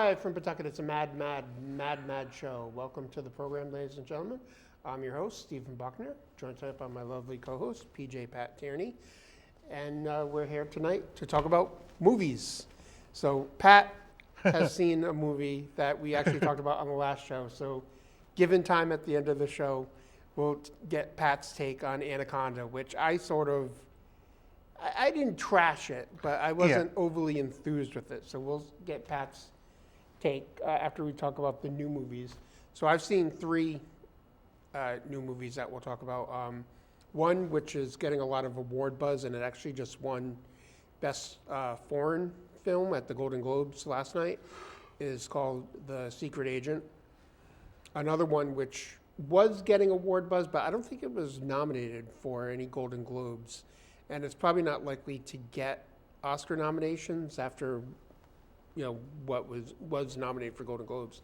Live from Pawtucket. It's a mad show. Welcome to the program, ladies and gentlemen. I'm your host, Stephen Buckner, joined tonight by my lovely co-host, PJ Pat Tierney. And we're here tonight to talk about movies. So Pat has seen a movie that we actually talked about on the last show. So given time at the end of the show, we'll get Pat's take on Anaconda, which I didn't trash it, but I wasn't overly enthused with it. So we'll get Pat's take after we talk about the new movies. So I've seen three new movies that we'll talk about. One, which is getting a lot of award buzz, and it actually just won Best Foreign Film at the Golden Globes last night, is called The Secret Agent. Another one, which was getting award buzz, but I don't think it was nominated for any Golden Globes. And it's probably not likely to get Oscar nominations after, what was nominated for Golden Globes.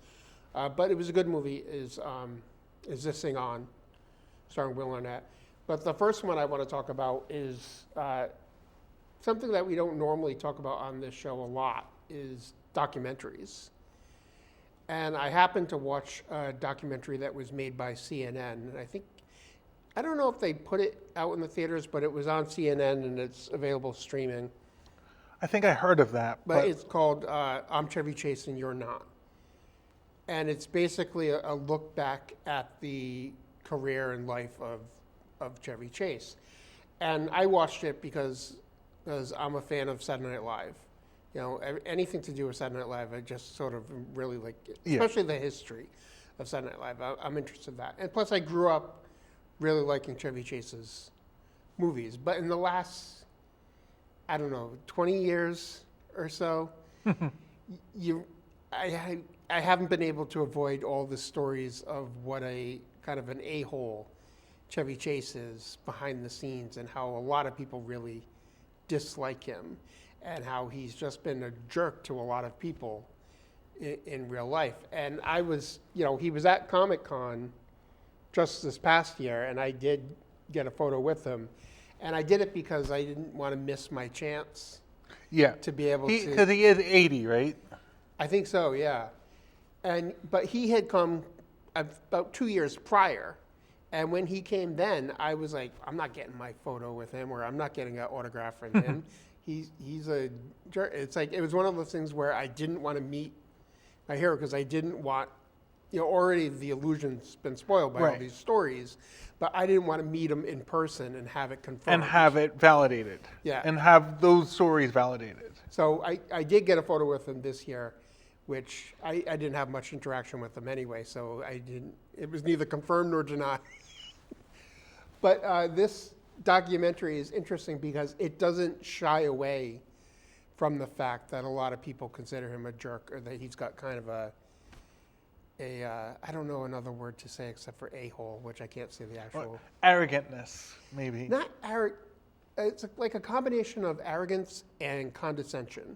But it was a good movie, is This Thing On, starring Will Arnett. But the first one I want to talk about is something that we don't normally talk about on this show a lot, is documentaries. And I happened to watch a documentary that was made by CNN, and I don't know if they put it out in the theaters, but it was on CNN and it's available streaming. I think I heard of that. But it's called I'm Chevy Chase and You're Not. And it's basically a look back at the career and life of Chevy Chase. And I watched it because I'm a fan of Saturday Night Live. Anything to do with Saturday Night Live, I just sort of really like it, especially the history of Saturday Night Live. I'm interested in that. And plus, I grew up really liking Chevy Chase's movies. But in the last, 20 years or so, I haven't been able to avoid all the stories of what a kind of an a-hole Chevy Chase is behind the scenes, and how a lot of people really dislike him, and how he's just been a jerk to a lot of people in real life. And I was, he was at Comic-Con just this past year, and I did get a photo with him. And I did it because I didn't want to miss my chance to be able to... Because he is 80, right? I think so, yeah. But he had come about 2 years prior. And when he came then, I was like, I'm not getting my photo with him, or I'm not getting an autograph from him. He's a jerk. It's like, it was one of those things where I didn't want to meet my hero because I didn't want... already the illusion's been spoiled by all these stories, but I didn't want to meet him in person and have it confirmed. And have it validated. Yeah. And have those stories validated. So I did get a photo with him this year, which I didn't have much interaction with him anyway, so it was neither confirmed nor denied. But this documentary is interesting because it doesn't shy away from the fact that a lot of people consider him a jerk, or that he's got kind of I don't know another word to say except for a-hole, which I can't say the actual... Arrogantness, maybe. Not arrogant. It's like a combination of arrogance and condescension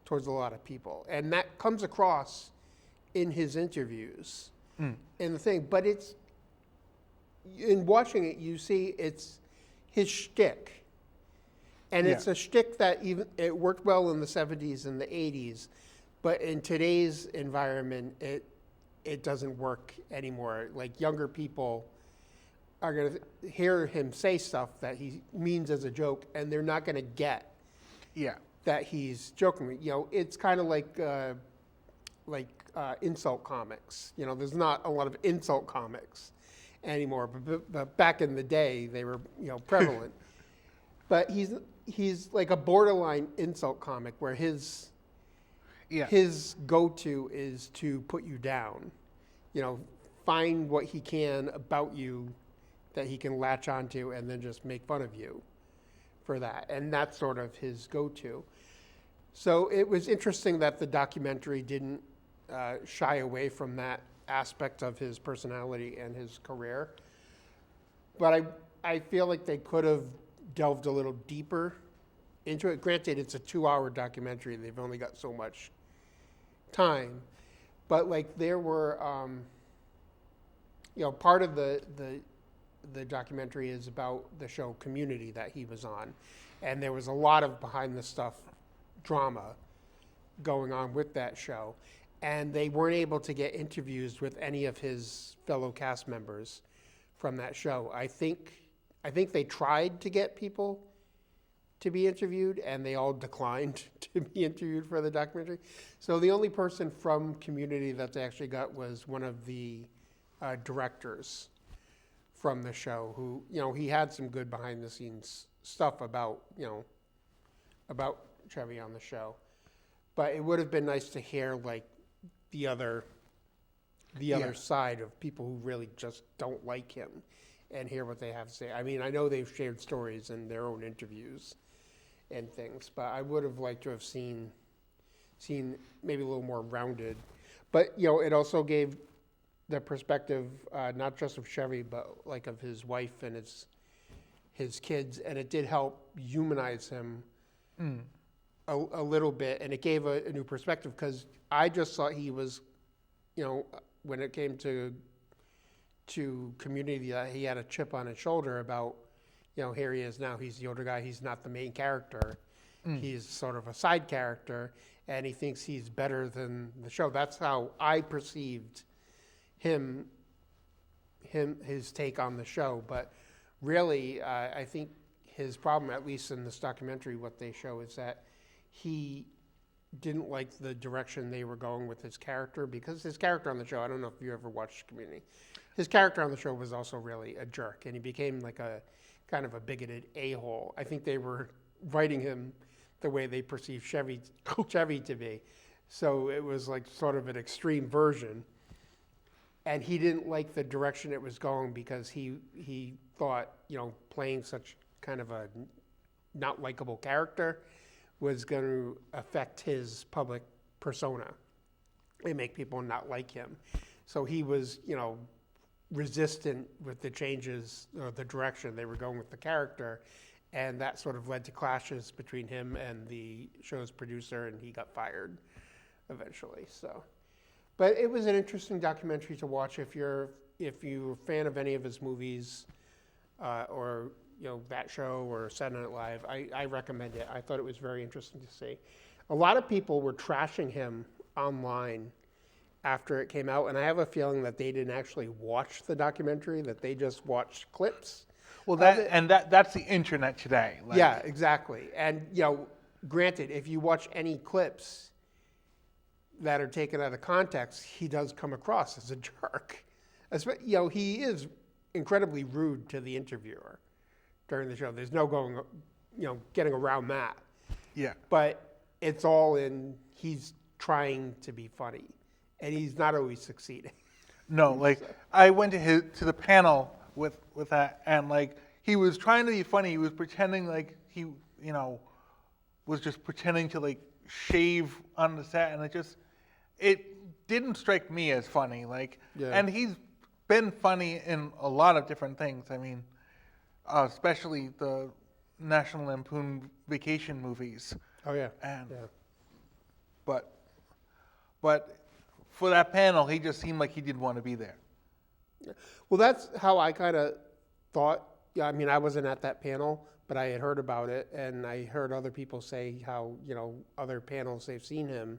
towards a lot of people. And that comes across in his interviews and the thing. But in watching it, you see it's his shtick. And it's a shtick that it worked well in the 70s and the 80s. But in today's environment, it doesn't work anymore. Like, younger people are going to hear him say stuff that he means as a joke, and they're not going to get that he's joking. It's kind of like insult comics. There's not a lot of insult comics anymore, but back in the day, they were prevalent. But he's like a borderline insult comic where his go-to is to put you down. Find what he can about you that he can latch onto, and then just make fun of you for that. And that's sort of his go-to. So it was interesting that the documentary didn't shy away from that aspect of his personality and his career. But I feel like they could have delved a little deeper into it. Granted, it's a 2-hour documentary. They've only got so much time. But there were, part of the documentary is about the show Community that he was on. And there was a lot of behind the stuff drama going on with that show, and they weren't able to get interviews with any of his fellow cast members from that show. I think they tried to get people to be interviewed, and they all declined to be interviewed for the documentary. So the only person from Community that they actually got was one of the directors from the show, who, he had some good behind the scenes stuff about Chevy on the show. But it would have been nice to hear like the other side of people who really just don't like him and hear what they have to say. I mean, I know they've shared stories in their own interviews and things, but I would have liked to have seen maybe a little more rounded. But, it also gave the perspective, not just of Chevy, but like of his wife and his kids, and it did help humanize him a little bit, and it gave a new perspective, because I just thought he was, when it came to Community, he had a chip on his shoulder about, here he is now, he's the older guy, he's not the main character, he's sort of a side character, and he thinks he's better than the show. That's how I perceived his take on the show. But really, I think his problem, at least in this documentary, what they show is that he didn't like the direction they were going with his character, because his character on the show, I don't know if you ever watched Community, his character on the show was also really a jerk, and he became like a kind of a bigoted a-hole. I think they were writing him the way they perceived Chevy to be. So it was like sort of an extreme version. And he didn't like the direction it was going, because he thought, playing such kind of a not likable character was going to affect his public persona and make people not like him. So he was, resistant with the changes or the direction they were going with the character, and that sort of led to clashes between him and the show's producer, and he got fired eventually. So, but it was an interesting documentary to watch if you're a fan of any of his movies, or that show or Saturday Night Live. I recommend it. I thought it was very interesting to see. A lot of people were trashing him online after it came out, and I have a feeling that they didn't actually watch the documentary, that they just watched clips. Well, that's the internet today. Like, yeah, exactly. And granted, if you watch any clips that are taken out of context, he does come across as a jerk. He is incredibly rude to the interviewer during the show. There's no going, getting around that. Yeah. But it's all he's trying to be funny, and he's not always succeeding. No, like I went to the panel with that, and like he was trying to be funny. He was pretending like he, was just pretending to like shave on the set, and it didn't strike me as funny. Like, yeah. And he's been funny in a lot of different things. I mean, especially the National Lampoon Vacation movies. Oh yeah. And yeah. But for that panel, he just seemed like he didn't want to be there. Well, that's how I kind of thought. Yeah, I mean, I wasn't at that panel, but I had heard about it, and I heard other people say how, other panels they've seen him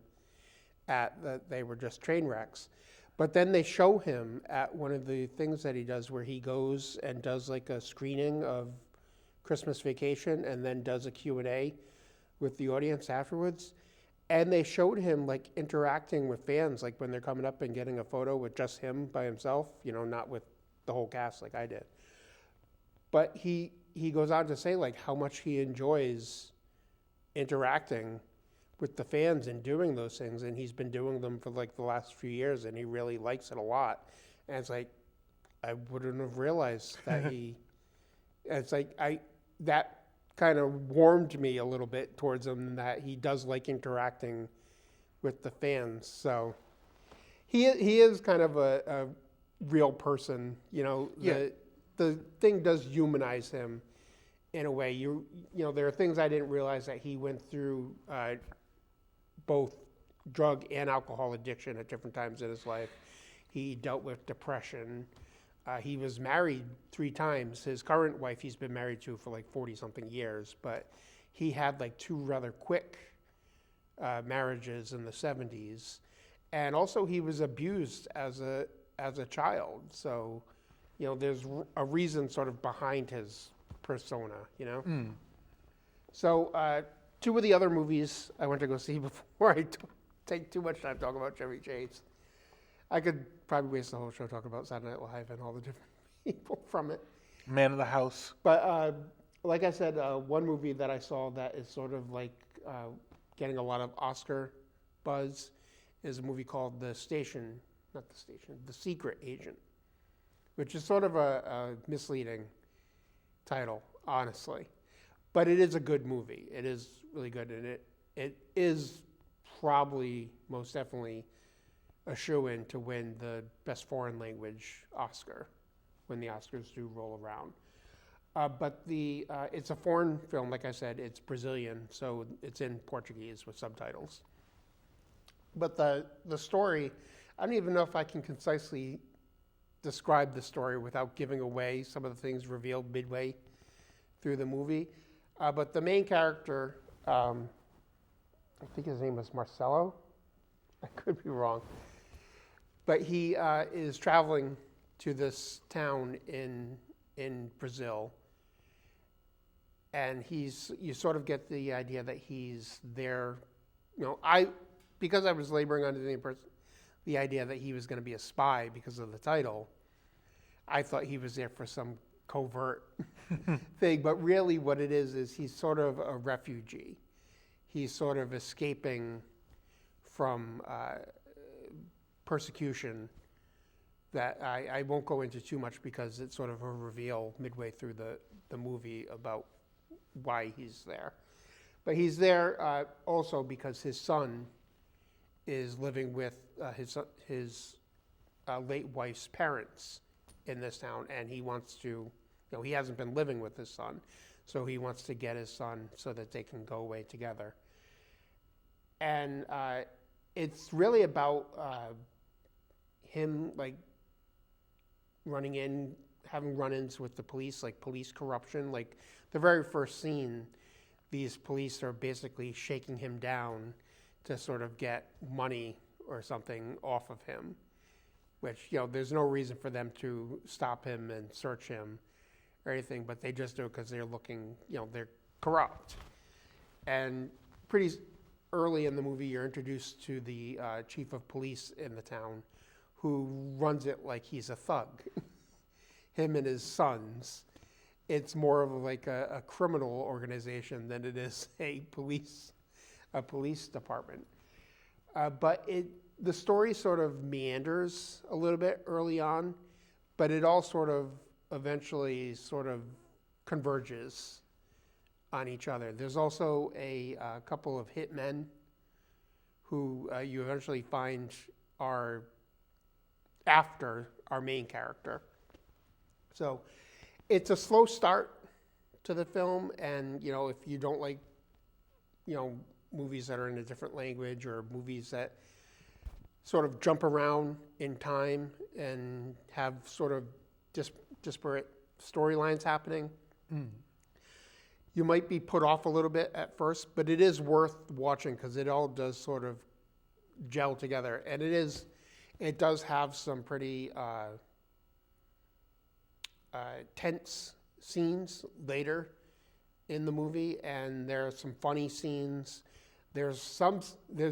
at, that they were just train wrecks. But then they show him at one of the things that he does, where he goes and does like a screening of Christmas Vacation, and then does a Q&A with the audience afterwards. And they showed him like interacting with fans, like when they're coming up and getting a photo with just him by himself, not with the whole cast like I did. But he goes on to say like how much he enjoys interacting with the fans and doing those things, and he's been doing them for like the last few years, and he really likes it a lot. And it's like, I wouldn't have realized that it's like that kind of warmed me a little bit towards him, that he does like interacting with the fans. So he is kind of a real person, Yeah. The thing does humanize him in a way. There are things I didn't realize, that he went through both drug and alcohol addiction at different times in his life. He dealt with depression. He was married 3 times. His current wife, he's been married to for like 40-something years, but he had like 2 rather quick marriages in the 70s. And also he was abused as a child. So, there's a reason sort of behind his persona, So two of the other movies I went to go see before I take too much time talking about Chevy Chase. I could probably waste the whole show talking about Saturday Night Live and all the different people from it. Man of the House. But like I said, one movie that I saw that is sort of like getting a lot of Oscar buzz is a movie called The Secret Agent, which is sort of a misleading title, honestly. But it is a good movie. It is really good, and it is probably most definitely a shoo-in to win the Best Foreign Language Oscar when the Oscars do roll around. But it's a foreign film, like I said. It's Brazilian, so it's in Portuguese with subtitles. But the story, I don't even know if I can concisely describe the story without giving away some of the things revealed midway through the movie. But the main character, I think his name was Marcelo. I could be wrong. But he is traveling to this town in Brazil. And you sort of get the idea that he's there. Because I was laboring under the idea that he was going to be a spy because of the title, I thought he was there for some covert thing. But really what it is he's sort of a refugee. He's sort of escaping from persecution that I won't go into too much because it's sort of a reveal midway through the movie about why he's there. But he's there also because his son is living with his late wife's parents in this town, and he wants to, he hasn't been living with his son, so he wants to get his son so that they can go away together. And it's really about him having run-ins with the police, like police corruption. Like the very first scene, these police are basically shaking him down to sort of get money or something off of him, which, there's no reason for them to stop him and search him or anything, but they just do it because they're looking, they're corrupt. And pretty early in the movie, you're introduced to the chief of police in the town who runs it like he's a thug. Him and his sons. It's more of like a criminal organization than it is a police department. But the story sort of meanders a little bit early on, but it all sort of eventually sort of converges on each other. There's also a couple of hitmen who you eventually find are after our main character. So it's a slow start to the film, and if you don't like movies that are in a different language or movies that sort of jump around in time and have sort of disparate storylines happening, you might be put off a little bit at first, but it is worth watching because it all does sort of gel together. And it does have some pretty tense scenes later in the movie, and there are some funny scenes. There's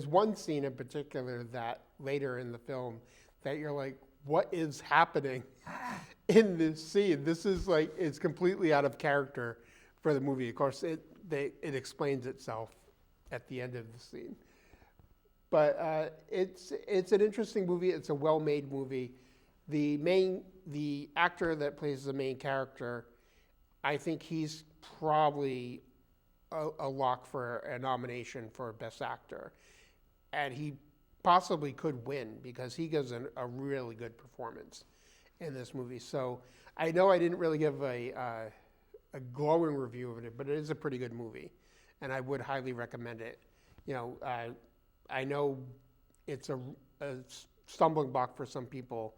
one scene in particular that later in the film that you're like, what is happening in this scene? This is it's completely out of character for the movie. Of course, it explains itself at the end of the scene. But it's an interesting movie. It's a well-made movie. The actor that plays the main character, I think he's probably a lock for a nomination for Best Actor. And he possibly could win because he gives a really good performance in this movie. So I know I didn't really give a glowing review of it, but it is a pretty good movie. And I would highly recommend it. I know it's a stumbling block for some people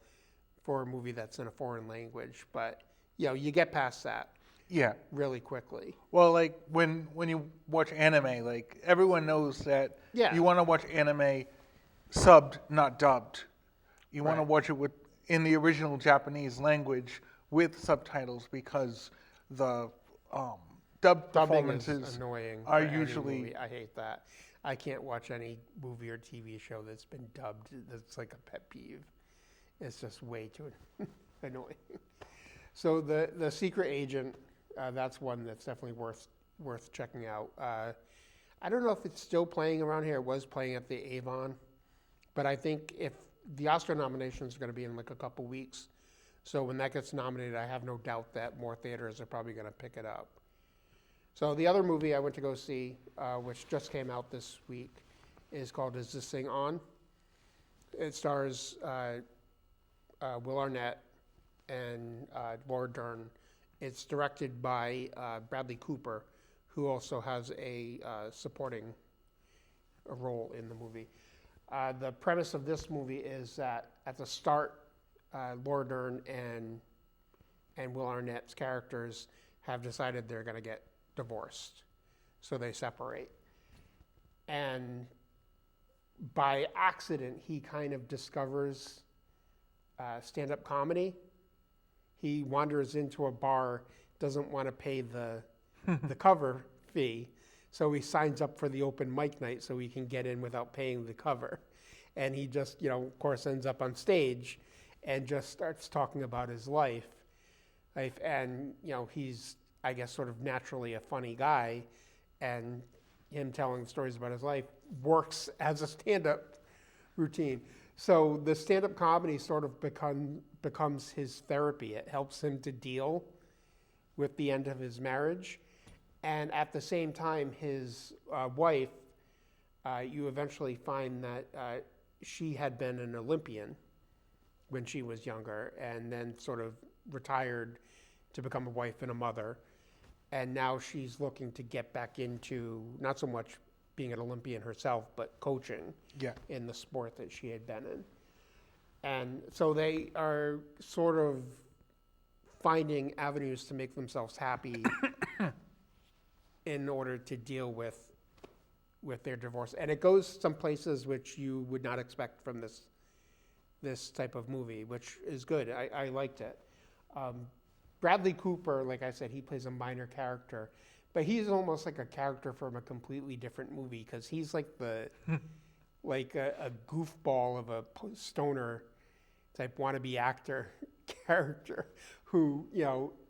for a movie that's in a foreign language, but you get past that. Yeah. really quickly. Well, like when you watch anime, like everyone knows that Yeah. you want to watch anime subbed, not dubbed. You want to Right. watch it in the original Japanese language with subtitles because the dubbed Dubbing is performances annoying are for any usually movie. I hate that. I can't watch any movie or TV show that's been dubbed. That's like a pet peeve. It's just way too annoying. So the Secret Agent, that's one that's definitely worth checking out. I don't know if it's still playing around here. It was playing at the Avon, but I think if the Oscar nominations are going to be in like a couple weeks, so when that gets nominated, I have no doubt that more theaters are probably going to pick it up. So the other movie I went to go see, which just came out this week, is called Is This Thing On? It stars Will Arnett and Laura Dern. It's directed by Bradley Cooper, who also has a supporting role in the movie. The premise of this movie is that at the start, Laura Dern and Will Arnett's characters have decided they're going to get divorced, so they separate. And by accident, he kind of discovers stand-up comedy. He wanders into a bar, doesn't want to pay the cover fee, so he signs up for the open mic night so he can get in without paying the cover. And he just, of course, ends up on stage and just starts talking about his life. And, he's, I guess, sort of naturally a funny guy, and him telling stories about his life works as a stand-up routine. So the stand-up comedy sort of becomes his therapy. It helps him to deal with the end of his marriage. And at the same time, his wife, you eventually find that she had been an Olympian when she was younger, and then sort of retired to become a wife and a mother. And now she's looking to get back into not so much being an Olympian herself, but coaching in the sport that she had been in. And so they are sort of finding avenues to make themselves happy in order to deal with their divorce. And it goes some places which you would not expect from this type of movie, which is good. I liked it. Bradley Cooper, like I said, he plays a minor character, but he's almost like a character from a completely different movie, because he's like like a goofball of a stoner type wannabe actor character who,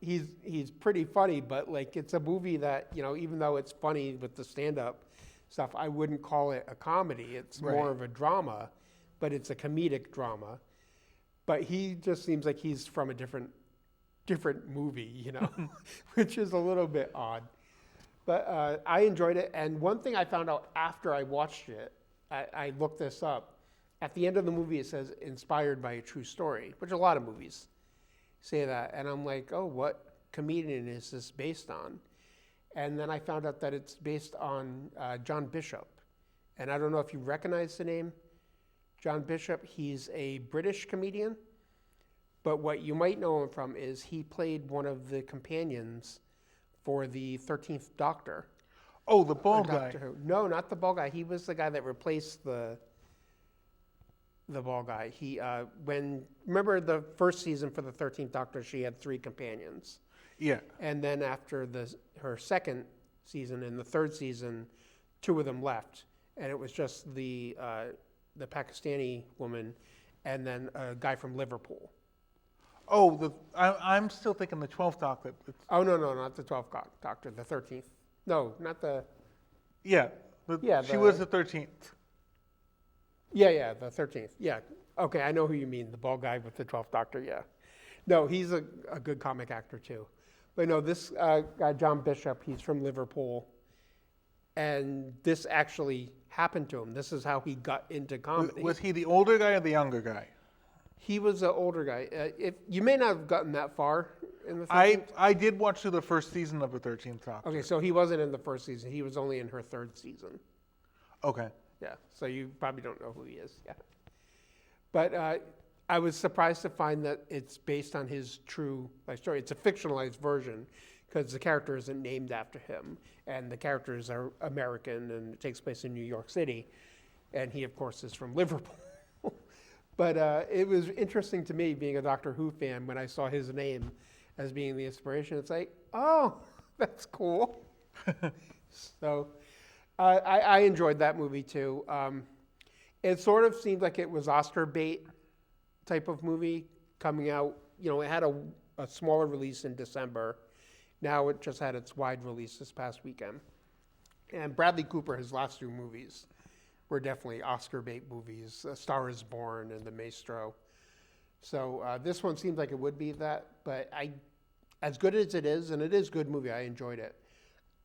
he's pretty funny, but like it's a movie that, even though it's funny with the stand-up stuff, I wouldn't call it a comedy. It's more of a drama, but it's a comedic drama. But he just seems like he's from a different movie, which is a little bit odd. But I enjoyed it. And one thing I found out after I watched it, I looked this up. At the end of the movie, it says inspired by a true story, which a lot of movies say that. And I'm like, oh, what comedian is this based on? And then I found out that it's based on John Bishop. And I don't know if you recognize the name John Bishop. He's a British comedian. But what you might know him from is he played one of the companions for the 13th Doctor. Oh, the bald guy. Who. No, not the bald guy. He was the guy that replaced the bald guy. Remember the first season for the 13th Doctor, she had 3 companions. Yeah. And then after her second season and the third season, 2 of them left. And it was just the Pakistani woman and then a guy from Liverpool. Oh, I'm still thinking the 12th Doctor. Oh, no, not the 12th Doctor, the 13th. No, not the... Yeah. She was the 13th. Yeah, the 13th. Yeah. Okay, I know who you mean, the bald guy with the 12th Doctor, yeah. No, he's a good comic actor, too. But no, this guy, John Bishop, he's from Liverpool. And this actually happened to him. This is how he got into comedy. Was he the older guy or the younger guy? He was an older guy. You may not have gotten that far in the 13th. I did watch through the first season of the 13th Doctor. Okay, so he wasn't in the first season. He was only in her third season. Okay. Yeah, so you probably don't know who he is. Yeah. But I was surprised to find that it's based on his true life story. It's a fictionalized version because the character isn't named after him, and the characters are American, and it takes place in New York City, and he, of course, is from Liverpool. But it was interesting to me, being a Doctor Who fan, when I saw his name as being the inspiration. It's like, oh, that's cool. So I enjoyed that movie, too. It sort of seemed like it was Oscar bait type of movie coming out. You know, it had a smaller release in December. Now it just had its wide release this past weekend. And Bradley Cooper, his last two movies, were definitely Oscar bait movies, A Star is Born and The Maestro. So this one seems like it would be that, but as good as it is, and it is a good movie, I enjoyed it.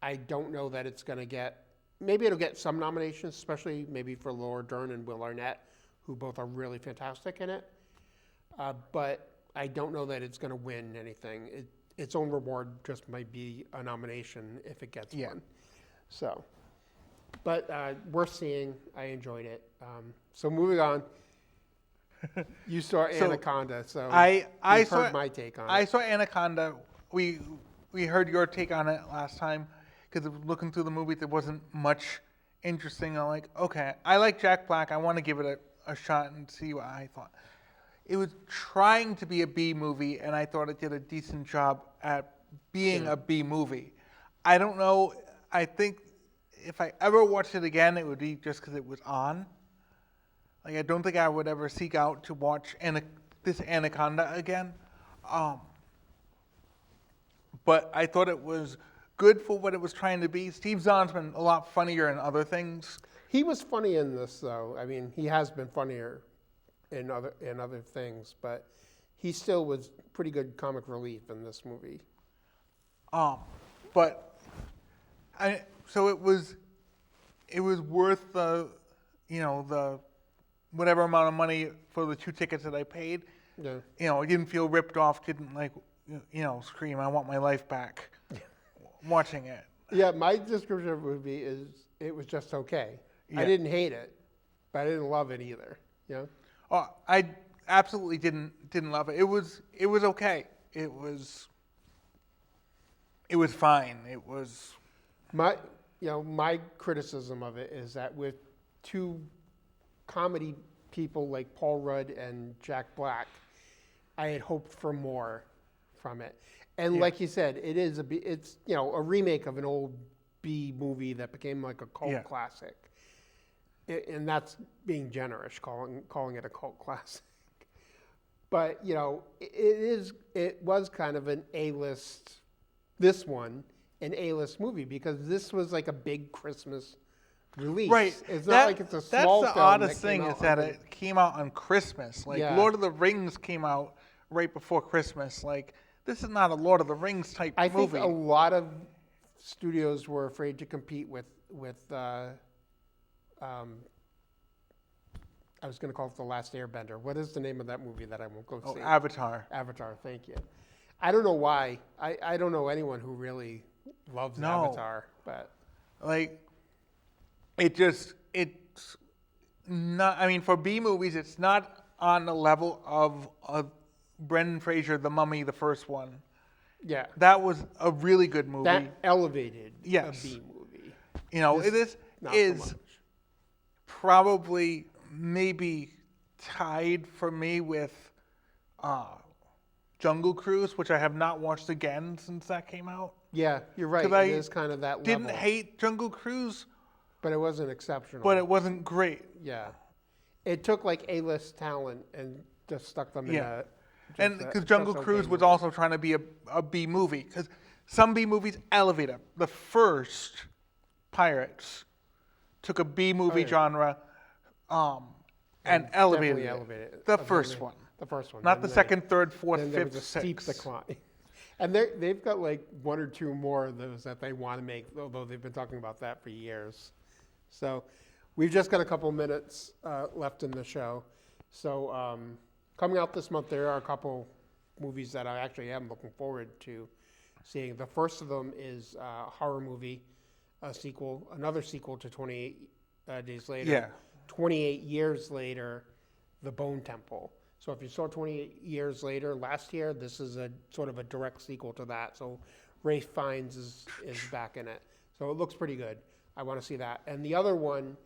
I don't know that it's going to get, maybe it'll get some nominations, especially maybe for Laura Dern and Will Arnett, who both are really fantastic in it. But I don't know that it's going to win anything. Its own reward just might be a nomination if it gets one. So, but worth seeing. I enjoyed it. So moving on, you saw Anaconda. So I heard my take on it. I saw Anaconda. We heard your take on it last time because looking through the movie, there wasn't much interesting. I'm like, okay, I like Jack Black. I want to give it a shot and see what I thought. It was trying to be a B movie, and I thought it did a decent job at being a B movie. I don't know. I think if I ever watched it again, it would be just because it was on. Like, I don't think I would ever seek out to watch this Anaconda again. But I thought it was good for what it was trying to be. Steve Zahn's been a lot funnier in other things. He was funny in this, though. I mean, he has been funnier in other things, but he still was pretty good comic relief in this movie. So it was worth the whatever amount of money for the 2 tickets that I paid. Yeah. You know, I didn't feel ripped off. Didn't scream, "I want my life back." Watching it. Yeah, my description of the movie is it was just okay. Yeah. I didn't hate it, but I didn't love it either. You know? Oh, I absolutely didn't love it. It was okay. It was fine. It was my criticism of it is that with two comedy people like Paul Rudd and Jack Black, I had hoped for more from it. And like you said, it's a remake of an old B movie that became like a cult classic. And that's being generous, calling it a cult classic. But it was kind of an A-list. This one, an A-list movie, because this was like a big Christmas release. Right. It's not like it's a small film. That's the oddest thing is that it came out on Christmas. Like Lord of the Rings came out right before Christmas. Like, this is not a Lord of the Rings type movie. I think a lot of studios were afraid to compete with I was going to call it The Last Airbender. What is the name of that movie that I won't go see? Avatar. Avatar, thank you. I don't know why. I don't know anyone who really loves Avatar, but like it's not. I mean, for B movies, it's not on the level of Brendan Fraser, The Mummy, the first one. Yeah, that was a really good movie. That elevated a B movie. You know, it is probably maybe tied for me with Jungle Cruise, which I have not watched again since that came out. Yeah, you're right. It is kind of that level. Didn't hate Jungle Cruise, but it wasn't exceptional. But it wasn't great. Yeah, it took like A-list talent and just stuck them in a. And because Jungle Cruise was also trying to be a B movie, because some B movies elevate it. The first Pirates took a B movie genre and elevated it. The first one. The first one. Not the second, third, fourth, fifth, there was a steep decline. And they've got like one or two more of those that they want to make, although they've been talking about that for years. So we've just got a couple minutes left in the show. So coming out this month, there are a couple movies that I actually am looking forward to seeing. The first of them is a horror movie, another sequel to 28 Days Later. Yeah. 28 years later, The Bone Temple. So if you saw 28 Years Later last year, this is a sort of a direct sequel to that. So Rafe Fiennes is back in it. So it looks pretty good. I want to see that. And the other one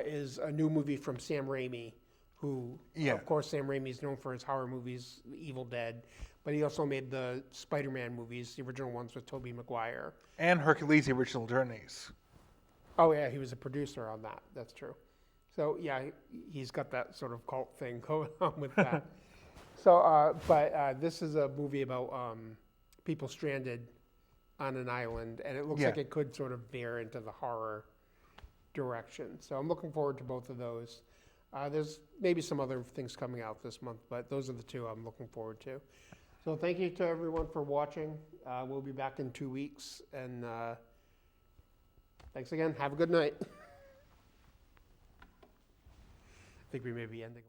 is a new movie from Sam Raimi, who, of course, Sam Raimi is known for his horror movies, Evil Dead, but he also made the Spider-Man movies, the original ones with Tobey Maguire. And Hercules: The Original Journeys. Oh, yeah, he was a producer on that. That's true. So, yeah, he's got that sort of cult thing going on with that. So, but this is a movie about people stranded on an island, and it looks like it could sort of veer into the horror direction. So I'm looking forward to both of those. There's maybe some other things coming out this month, but those are the two I'm looking forward to. So thank you to everyone for watching. We'll be back in 2 weeks, and thanks again. Have a good night. I think we may be ending.